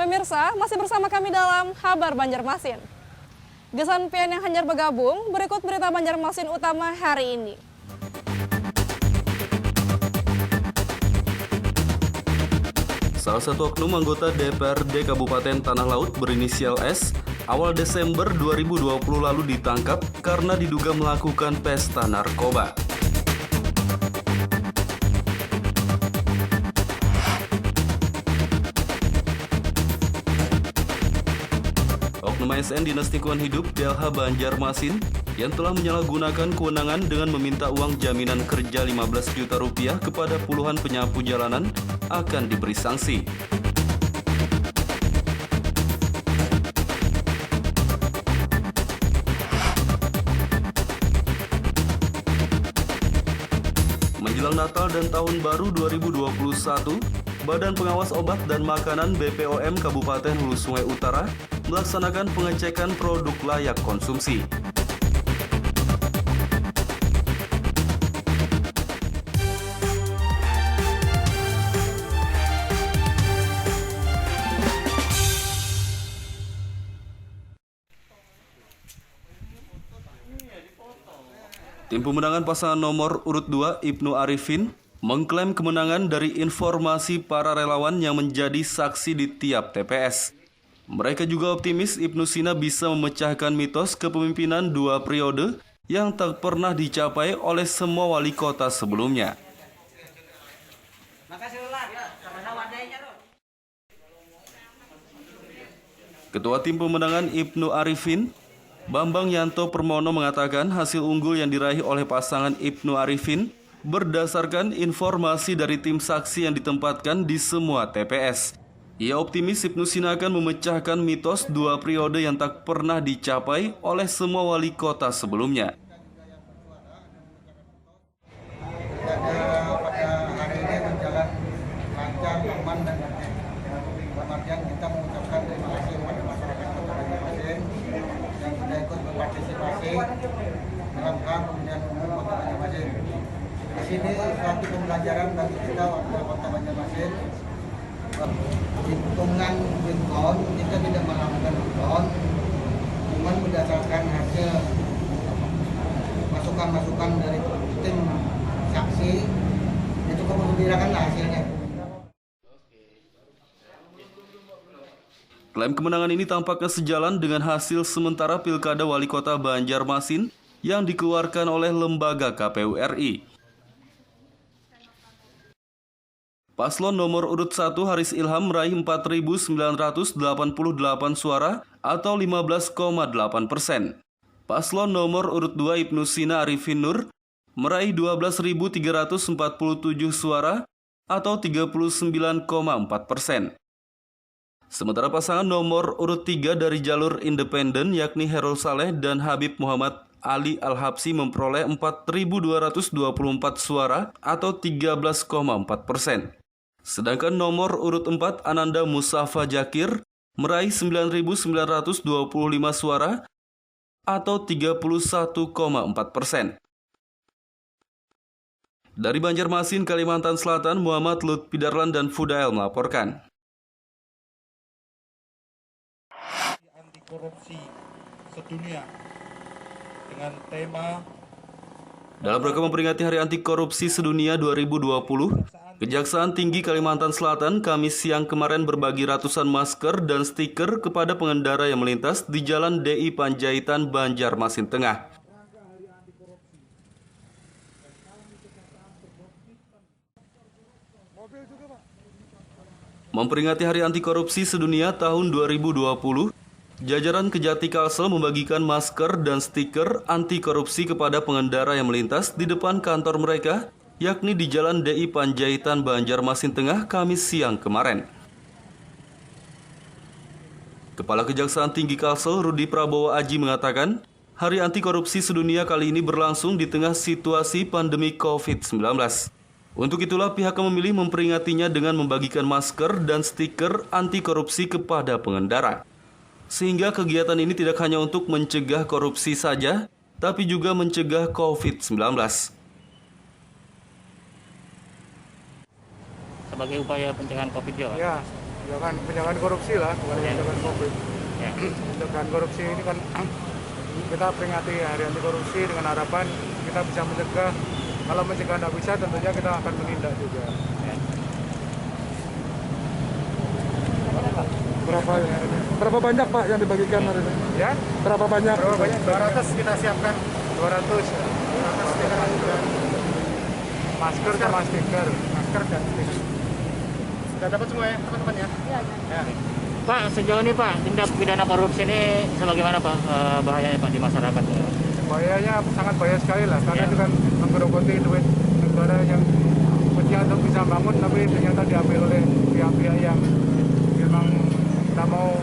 Pemirsa, masih bersama kami dalam Kabar Banjarmasin. Gesan pian yang hanyar bergabung, berikut berita Banjarmasin utama hari ini. Salah satu oknum anggota DPRD Kabupaten Tanah Laut berinisial S, awal Desember 2020 lalu ditangkap karena diduga melakukan pesta narkoba. Oknum ASN Dinas Lingkungan Hidup DLH Banjarmasin yang telah menyalahgunakan kewenangan dengan meminta uang jaminan kerja 15 juta rupiah kepada puluhan penyapu jalanan akan diberi sanksi. Menjelang Natal dan Tahun Baru 2021, Badan Pengawas Obat dan Makanan BPOM Kabupaten Hulu Sungai Utara melaksanakan pengecekan produk layak konsumsi. Tim pemenangan pasangan nomor urut 2 Ibnu Arifin mengklaim kemenangan dari informasi para relawan yang menjadi saksi di tiap TPS. Mereka juga optimis Ibnu Sina bisa memecahkan mitos kepemimpinan 2 periode yang tak pernah dicapai oleh semua wali kota sebelumnya. Ketua Tim Pemenangan Ibnu Arifin, Bambang Yanto Permono mengatakan hasil unggul yang diraih oleh pasangan Ibnu Arifin berdasarkan informasi dari tim saksi yang ditempatkan di semua TPS. Ia optimis Ibnu Sina akan memecahkan mitos 2 periode yang tak pernah dicapai oleh semua wali kota sebelumnya. Pada hari ini berjalan lancar, aman dan tertib. Kemudian kita mengucapkan terima kasih kepada masyarakat Kota Banjarmasin yang sudah ikut berpartisipasi dalam hal pemilihan umum Kota Banjarmasin. Di sini suatu pembelajaran bagi kita warga Kota Banjarmasin. Hitungan quick count kita tidak melakukan quick count, cuma berdasarkan hasil masukan-masukan dari tim saksi itu cukup menggembirakan hasilnya. Klaim kemenangan ini tampaknya sejalan dengan hasil sementara Pilkada Wali Kota Banjarmasin yang dikeluarkan oleh lembaga KPU RI. Paslon nomor urut 1 Haris Ilham meraih 4.988 suara atau 15,8%. Paslon nomor urut 2 Ibnu Sina Arifin Nur meraih 12.347 suara atau 39,4%. Sementara pasangan nomor urut 3 dari jalur independen yakni Herul Saleh dan Habib Muhammad Ali Al-Habsi memperoleh 4.224 suara atau 13,4%. Sedangkan nomor urut 4 Ananda Musafa Jakir meraih 9.925 suara atau 31,4%. Dari Banjarmasin, Kalimantan Selatan, Muhammad Lutfi Darlan dan Fudael melaporkan. Anti korupsi sedunia dengan tema Dalam rangka memperingati Hari Anti Korupsi Sedunia 2020, Kejaksaan Tinggi Kalimantan Selatan Kamis siang kemarin berbagi ratusan masker dan stiker kepada pengendara yang melintas di Jalan DI Panjaitan, Banjarmasin Tengah. Memperingati Hari Anti Korupsi Sedunia tahun 2020, jajaran Kejati Kalsel membagikan masker dan stiker anti korupsi kepada pengendara yang melintas di depan kantor mereka, yakni di Jalan DI Panjaitan, Banjarmasin Tengah, Kamis siang kemarin. Kepala Kejaksaan Tinggi Kalsel, Rudi Prabowo Aji mengatakan, Hari Anti Korupsi Sedunia kali ini berlangsung di tengah situasi pandemi COVID-19. Untuk itulah pihak memilih memperingatinya dengan membagikan masker dan stiker anti korupsi kepada pengendara. Sehingga kegiatan ini tidak hanya untuk mencegah korupsi saja, tapi juga mencegah COVID-19. Sebagai upaya pencegahan COVID juga, Pak? Ya, Pencegahan korupsi lah, bukan pencegahan COVID. Pencegahan korupsi ini kan kita peringati hari anti korupsi dengan harapan kita bisa mencegah. Kalau mencegah tidak bisa, tentunya kita akan menindak juga. Berapa banyak Pak yang dibagikan hari ini? Ya, Berapa banyak? 200 kita siapkan. 200 stiker juga. Masker sama stiker. Masker dan stiker. Sudah dapat semua ya teman-teman ya? Ya. Pak, sejauh ini Pak, tindak pidana korupsi ini sebagaimana Pak bahayanya Pak di masyarakat? Bahayanya sangat bahaya sekali lah, karena itu kan menggerogoti duit negara yang mestinya untuk bisa bangun, tapi ternyata diambil oleh pihak-pihak yang memang tidak mau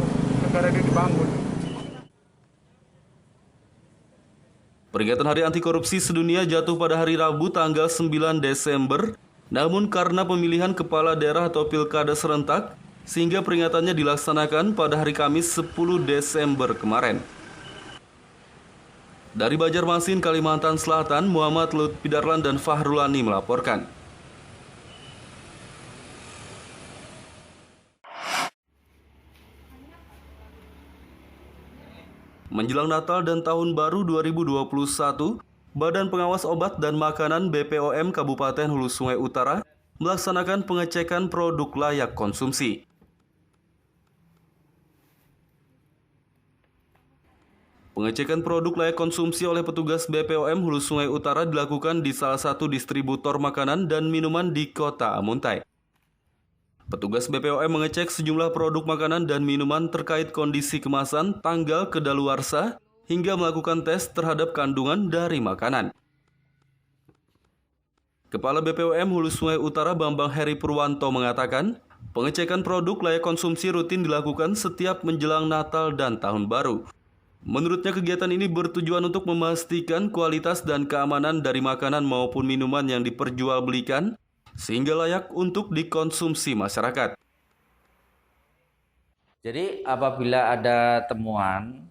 negara ini dibangun. Peringatan Hari Anti Korupsi Sedunia jatuh pada hari Rabu tanggal 9 Desember, namun karena pemilihan kepala daerah atau pilkada serentak, sehingga peringatannya dilaksanakan pada hari Kamis 10 Desember kemarin. Dari Banjarmasin, Kalimantan Selatan, Muhammad Lutfi Darlan dan Fahrulani melaporkan. Menjelang Natal dan Tahun Baru 2021, Badan Pengawas Obat dan Makanan BPOM Kabupaten Hulu Sungai Utara melaksanakan pengecekan produk layak konsumsi. Pengecekan produk layak konsumsi oleh petugas BPOM Hulu Sungai Utara dilakukan di salah satu distributor makanan dan minuman di Kota Amuntai. Petugas BPOM mengecek sejumlah produk makanan dan minuman terkait kondisi kemasan, tanggal kedaluarsa, hingga melakukan tes terhadap kandungan dari makanan. Kepala BPOM Hulu Sungai Utara Bambang Heri Purwanto mengatakan, pengecekan produk layak konsumsi rutin dilakukan setiap menjelang Natal dan Tahun Baru. Menurutnya kegiatan ini bertujuan untuk memastikan kualitas dan keamanan dari makanan maupun minuman yang diperjualbelikan, sehingga layak untuk dikonsumsi masyarakat. Jadi apabila ada temuan,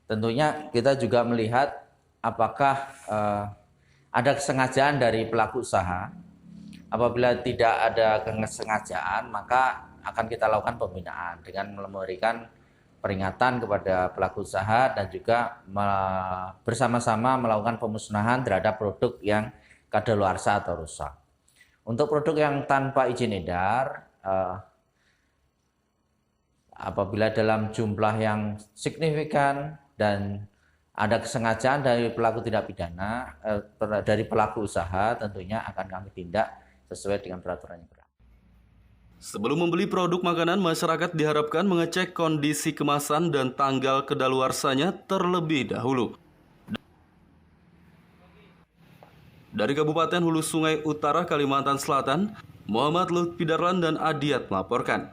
tentunya kita juga melihat apakah ada kesengajaan dari pelaku usaha. Apabila tidak ada kesengajaan, maka akan kita lakukan pembinaan dengan memberikan peringatan kepada pelaku usaha dan juga bersama-sama melakukan pemusnahan terhadap produk yang kadaluarsa atau rusak. Untuk produk yang tanpa izin edar, apabila dalam jumlah yang signifikan dan ada kesengajaan dari pelaku tindak pidana, dari pelaku usaha, tentunya akan kami tindak sesuai dengan peraturan yang berlaku. Sebelum membeli produk makanan, masyarakat diharapkan mengecek kondisi kemasan dan tanggal kedaluarsanya terlebih dahulu. Dari Kabupaten Hulu Sungai Utara, Kalimantan Selatan, Muhammad Lutfi Darlan dan Adiat melaporkan.